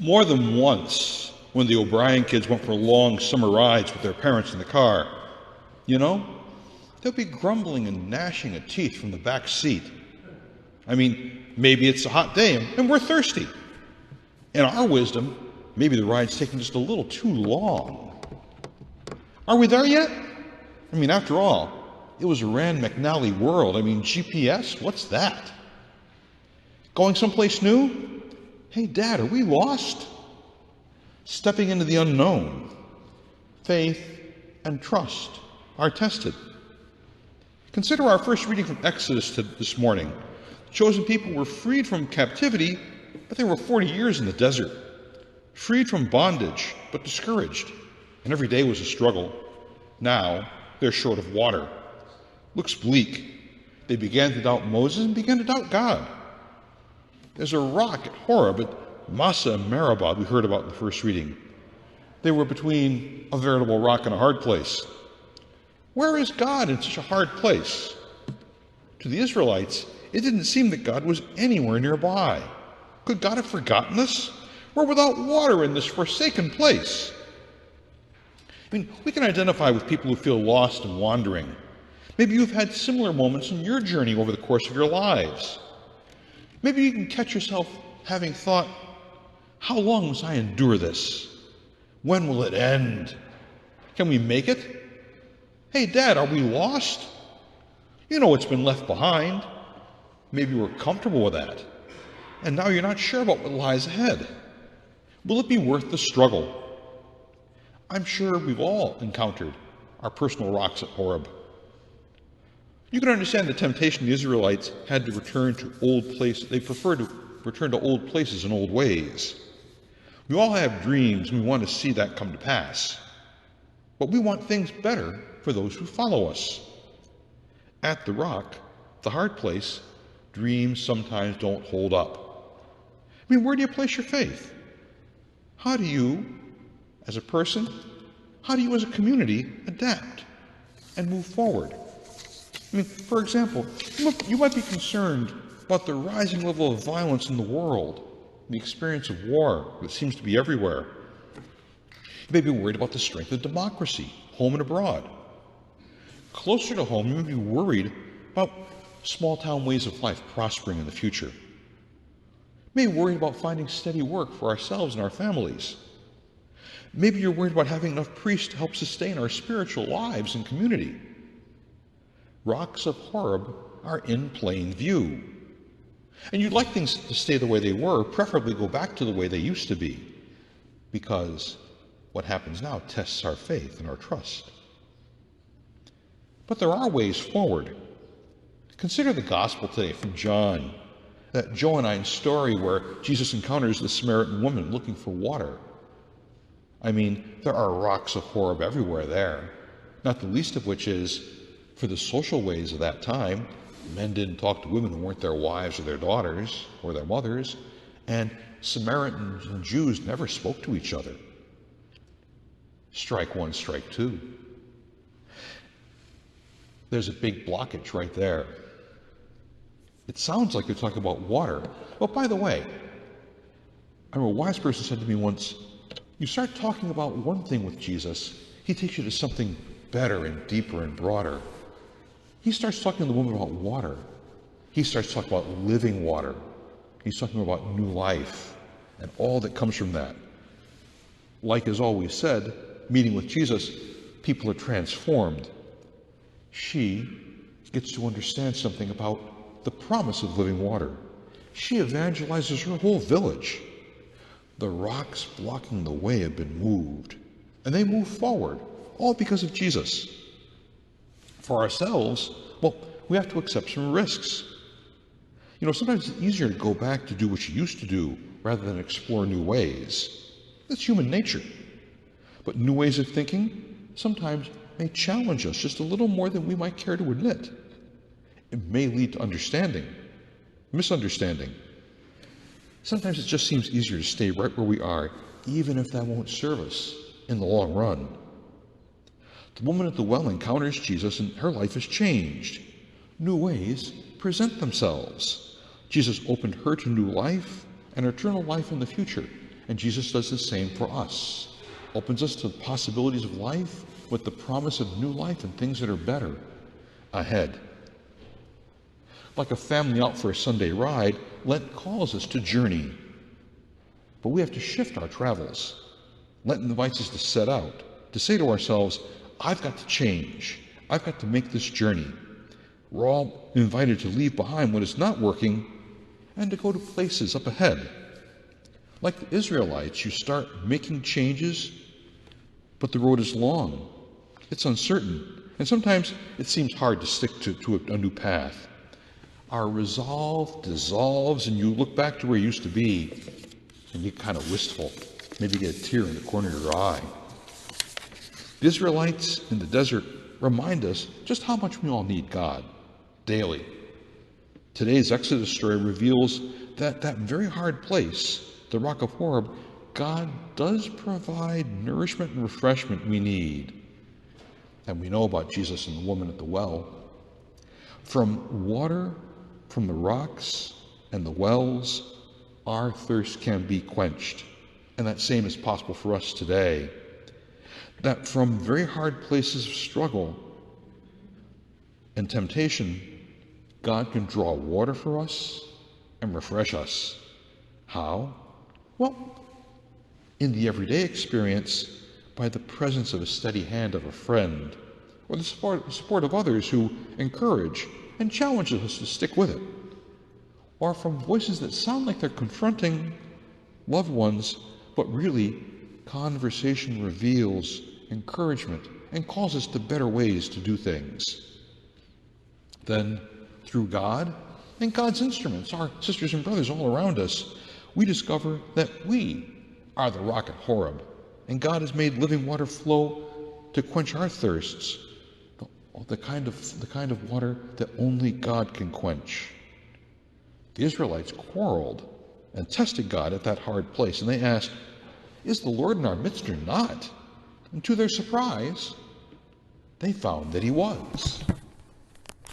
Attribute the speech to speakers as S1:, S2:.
S1: More than once, when the O'Brien kids went for long summer rides with their parents in the car, they'll be grumbling and gnashing of teeth from the back seat. Maybe it's a hot day and we're thirsty. In our wisdom, maybe the ride's taking just a little too long. Are we there yet? After all, it was a Rand McNally world. GPS, what's that? Going someplace new? Hey, Dad, are we lost? Stepping into the unknown. Faith and trust are tested. Consider our first reading from Exodus this morning. The chosen people were freed from captivity, but they were 40 years in the desert. Freed from bondage, but discouraged. And every day was a struggle. Now, they're short of water. Looks bleak. They began to doubt Moses and began to doubt God. There's a rock at Horeb, at Massa and Meribah, we heard about in the first reading. They were between a veritable rock and a hard place. Where is God in such a hard place? To the Israelites, it didn't seem that God was anywhere nearby. Could God have forgotten us? We're without water in this forsaken place. We can identify with people who feel lost and wandering. Maybe you've had similar moments in your journey over the course of your lives. Maybe you can catch yourself having thought, how long must I endure this? When will it end? Can we make it? Hey, Dad, are we lost? You know what's been left behind. Maybe we're comfortable with that. And now you're not sure about what lies ahead. Will it be worth the struggle? I'm sure we've all encountered our personal rocks at Horeb. You can understand the temptation the Israelites had to return to old places. They preferred to return to old places and old ways. We all have dreams, and we want to see that come to pass. But we want things better for those who follow us. At the rock, the hard place, dreams sometimes don't hold up. Where do you place your faith? How do you, as a person, how do you as a community adapt and move forward? For example, you might be concerned about the rising level of violence in the world, the experience of war that seems to be everywhere. You may be worried about the strength of democracy, home and abroad. Closer to home, you may be worried about small-town ways of life prospering in the future. You may be worried about finding steady work for ourselves and our families. Maybe you're worried about having enough priests to help sustain our spiritual lives and community. Rocks of Horeb are in plain view. And you'd like things to stay the way they were, preferably go back to the way they used to be, because what happens now tests our faith and our trust. But there are ways forward. Consider the gospel today from John, that Johannine story where Jesus encounters the Samaritan woman looking for water. There are rocks of Horeb everywhere there, not the least of which is, for the social ways of that time, men didn't talk to women who weren't their wives or their daughters or their mothers, and Samaritans and Jews never spoke to each other. Strike one, strike two. There's a big blockage right there. It sounds like they're talking about water. But by the way, I remember a wise person said to me once, you start talking about one thing with Jesus, he takes you to something better and deeper and broader. He starts talking to the woman about water. He starts talking about living water. He's talking about new life and all that comes from that. Like is always said, meeting with Jesus, people are transformed. She gets to understand something about the promise of living water. She evangelizes her whole village. The rocks blocking the way have been moved, and they move forward, all because of Jesus. For ourselves, we have to accept some risks. Sometimes it's easier to go back to do what you used to do rather than explore new ways. That's human nature. But new ways of thinking sometimes may challenge us just a little more than we might care to admit. It may lead to misunderstanding. Sometimes it just seems easier to stay right where we are, even if that won't serve us in the long run. The woman at the well encounters Jesus and her life is changed. New ways present themselves. Jesus opened her to new life and eternal life in the future, And Jesus does the same for us. Opens us to the possibilities of life with the promise of new life and things that are better ahead. Like a family out for a Sunday ride, Lent calls us to journey. But we have to shift our travels. Lent invites us to set out, to say to ourselves, I've got to change. I've got to make this journey. We're all invited to leave behind what is not working and to go to places up ahead. Like the Israelites, you start making changes, but the road is long. It's uncertain, and sometimes it seems hard to stick to a new path. Our resolve dissolves, and you look back to where you used to be, and you get kind of wistful. Maybe get a tear in the corner of your eye. The Israelites in the desert remind us just how much we all need God daily. Today's Exodus story reveals that very hard place, the rock of Horeb, God does provide nourishment and refreshment we need. And we know about Jesus and the woman at the well. From water, from the rocks and the wells, our thirst can be quenched. And that same is possible for us today. That from very hard places of struggle and temptation, God can draw water for us and refresh us. How? Well, in the everyday experience, by the presence of a steady hand of a friend, or the support of others who encourage and challenge us to stick with it, or from voices that sound like they're confronting loved ones, but really conversation reveals encouragement and calls us to better ways to do things. Then, through God and God's instruments, our sisters and brothers all around us, we discover that we are the rock at Horeb, and God has made living water flow to quench our thirsts, the kind of water that only God can quench. The Israelites quarreled and tested God at that hard place, and they asked, "Is the Lord in our midst or not?" And to their surprise, they found that he was.